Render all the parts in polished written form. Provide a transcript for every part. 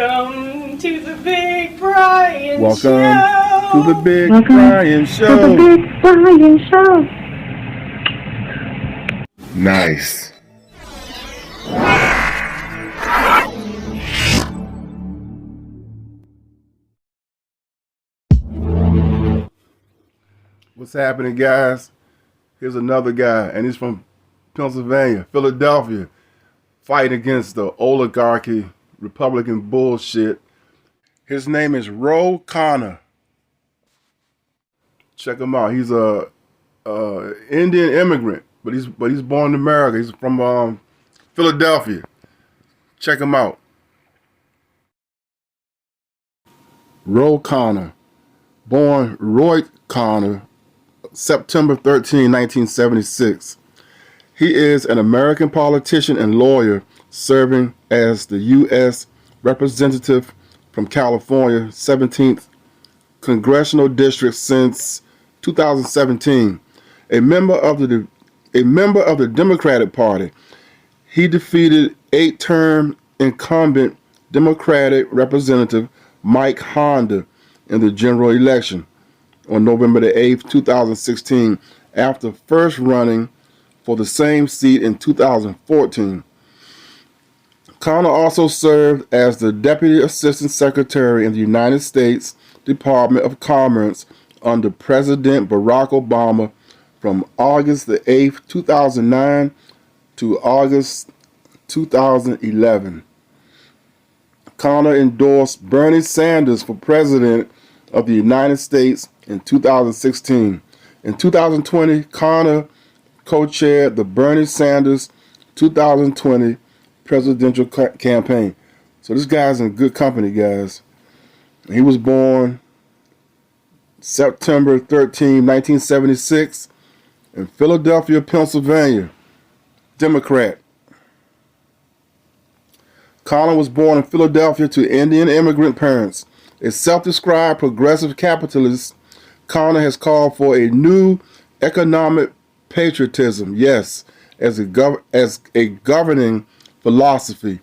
Welcome to the Big Brian Welcome Show. to the Big Brian Show. To the Big Brian Show. Nice. What's happening, guys? Here's another guy, and he's from Pennsylvania, Philadelphia, fighting against the oligarchy, Republican bullshit. His name is Khanna. Check him out. He's a Indian immigrant, but he's born in America. He's from Philadelphia. Check him out. Khanna, born Roy Khanna, September 13, 1976. He is an American politician and lawyer serving as the U.S. Representative from California, 17th Congressional District since 2017. A member of the Democratic Party, he defeated 8-term incumbent Democratic Representative Mike Khanna in the general election on November the 8th, 2016, after first running for the same seat in 2014. Khanna also served as the Deputy Assistant Secretary in the United States Department of Commerce under President Barack Obama from August the 8th, 2009 to August 2011. Khanna endorsed Bernie Sanders for President of the United States in 2016. In 2020, Khanna co-chaired the Bernie Sanders 2020 presidential campaign. So this guy's in good company, guys. He was born September 13, 1976 in Philadelphia, Pennsylvania. Democrat. Khanna was born in Philadelphia to Indian immigrant parents. A self-described progressive capitalist, Khanna has called for a new economic patriotism, yes, as a governing philosophy.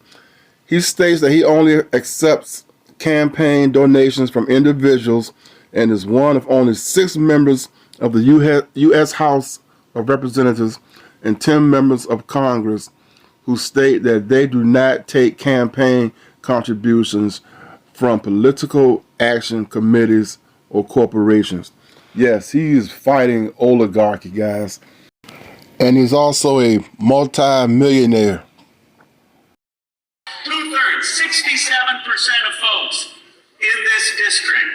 He states that he only accepts campaign donations from individuals and is one of only 6 members of the U.S. House of Representatives and 10 members of Congress who state that they do not take campaign contributions from political action committees or corporations. Yes, he is fighting oligarchy, guys. And he's also a multi-millionaire. 67% of folks in this district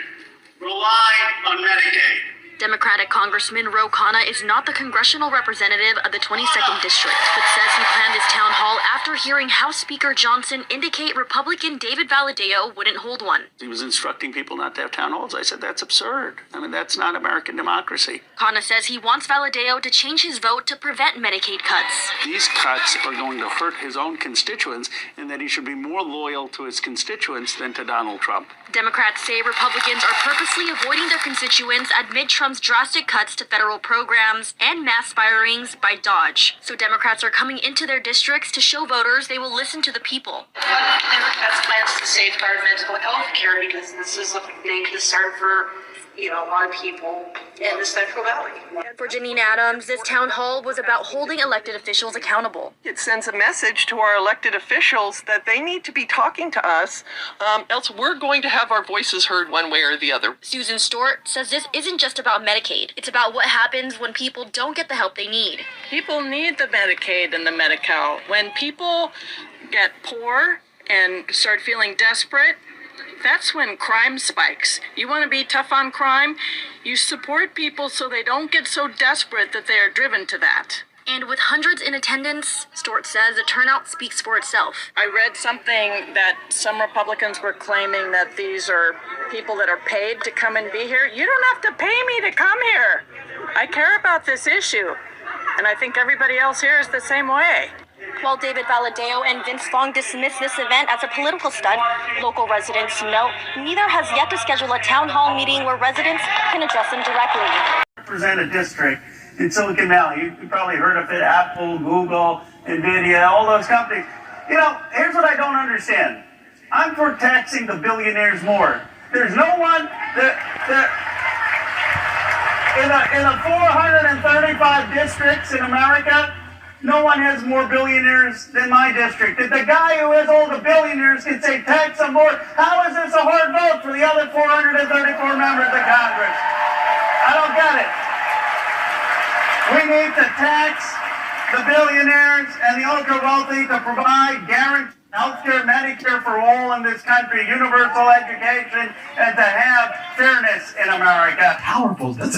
rely on Medicaid. Democratic Congressman Ro Khanna is not the congressional representative of the 22nd District, but says he planned his town hall after hearing House Speaker Johnson indicate Republican David Valadao wouldn't hold one. He was instructing people not to have town halls. I said, that's absurd. I mean, that's not American democracy. Khanna says he wants Valadao to change his vote to prevent Medicaid cuts. These cuts are going to hurt his own constituents, and that he should be more loyal to his constituents than to Donald Trump. Democrats say Republicans are purposely avoiding their constituents amid Trump's drastic cuts to federal programs and mass firings by Dodge. So Democrats are coming into their districts to show voters they will listen to the people. Democrats plans to safeguard mental health care because this is a big concern for a lot of people in the Central Valley. For Janine Adams, this town hall was about holding elected officials accountable. It sends a message to our elected officials that they need to be talking to us, else we're going to have our voices heard one way or the other. Susan Stewart says this isn't just about Medicaid. It's about what happens when people don't get the help they need. People need the Medicaid and the Medi-Cal. When people get poor and start feeling desperate, that's when crime spikes. You want to be tough on crime? You support people so they don't get so desperate that they are driven to that. And with hundreds in attendance, Stewart says the turnout speaks for itself. I read something that some Republicans were claiming that these are people that are paid to come and be here. You don't have to pay me to come here. I care about this issue. And I think everybody else here is the same way. While David Valadao and Vince Fong dismiss this event as a political stunt, local residents note neither has yet to schedule a town hall meeting where residents can address them directly. Represent a district in Silicon Valley. You probably heard of it, Apple, Google, NVIDIA, all those companies. Here's what I don't understand. I'm for taxing the billionaires more. There's no one that in the 435 districts in America, no one has more billionaires than my district. If the guy who has all the billionaires can say tax them more, how is this a hard vote for the other 434 members of Congress? I don't get it. We need to tax the billionaires and the ultra wealthy to provide guaranteed healthcare, Medicare for all in this country, universal education, and to have fairness in America. Powerful. It's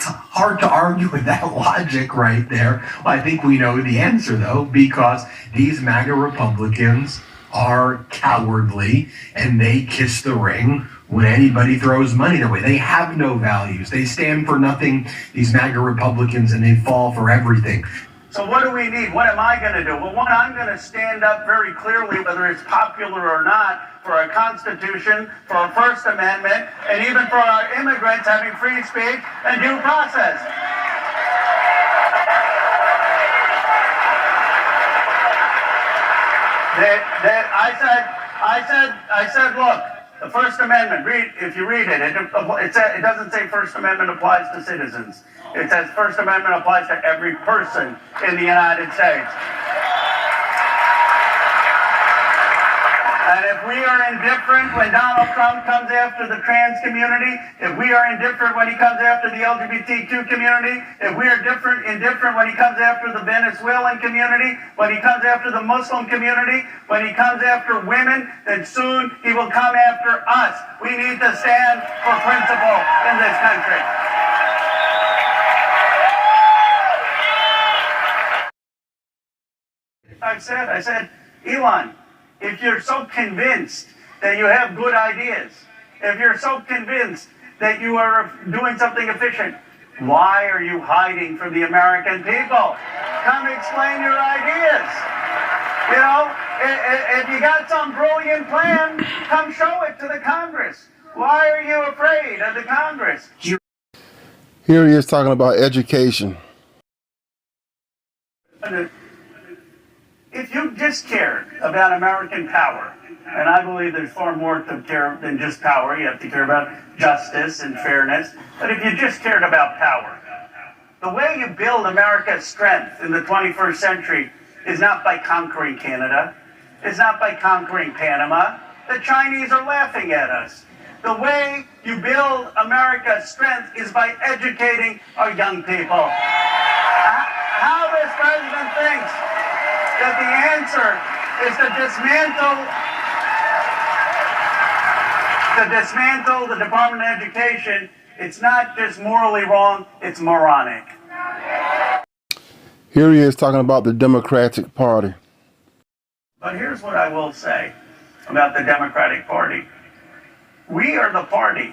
hard to argue with that logic right there. Well, I think we know the answer, though, because these MAGA Republicans are cowardly and they kiss the ring when anybody throws money their way. They have no values. They stand for nothing, these MAGA Republicans, and they fall for everything. So what do we need? What am I going to do? Well, one, I'm going to stand up very clearly, whether it's popular or not, for our Constitution, for our First Amendment, and even for our immigrants having free speech and due process. I said, look, the First Amendment, if you read it, it doesn't say First Amendment applies to citizens. It says First Amendment applies to every person in the United States. And if we are indifferent when Donald Trump comes after the trans community, if we are indifferent when he comes after the LGBTQ community, if we are indifferent when he comes after the Venezuelan community, when he comes after the Muslim community, when he comes after women, then soon he will come after us. We need to stand for principle in this country. I said, Elon, if you're so convinced that you have good ideas, if you're so convinced that you are doing something efficient, why are you hiding from the American people? Come explain your ideas. You know, if you got some brilliant plan, come show it to the Congress. Why are you afraid of the Congress? Here he is talking about education. If you just cared about American power, and I believe there's far more to care than just power, you have to care about justice and fairness, but if you just cared about power, the way you build America's strength in the 21st century is not by conquering Canada, it's not by conquering Panama. The Chinese are laughing at us. The way you build America's strength is by educating our young people. How this president thinks that the answer is to dismantle the Department of Education. It's not just morally wrong, it's moronic. Here he is talking about the Democratic Party. But here's what I will say about the Democratic Party. We are the party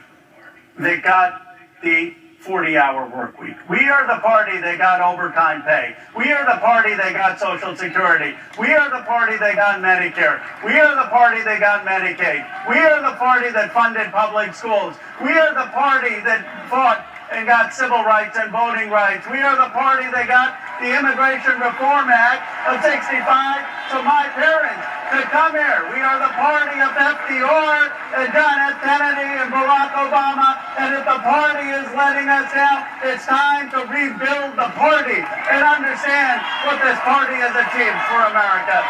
that got the 40-hour work week. We are the party that got overtime pay. We are the party that got Social Security. We are the party that got Medicare. We are the party that got Medicaid. We are the party that funded public schools. We are the party that fought and got civil rights and voting rights. We are the party that got the Immigration Reform Act of 65 so my parents could come here. We are the party of FDR and John F. Kennedy and Barack Obama. And if the party is letting us down, it's time to rebuild the party and understand what this party has achieved for America.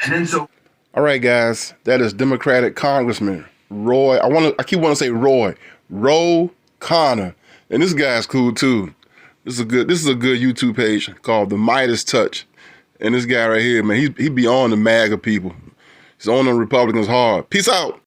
And then all right, guys, that is Democratic Congressman Roy. I keep wanting to say Roy Khanna. And this guy's cool too. This is a good YouTube page called The Midas Touch. And this guy right here, man, he be on the MAGA people. He's on the Republicans hard. Peace out.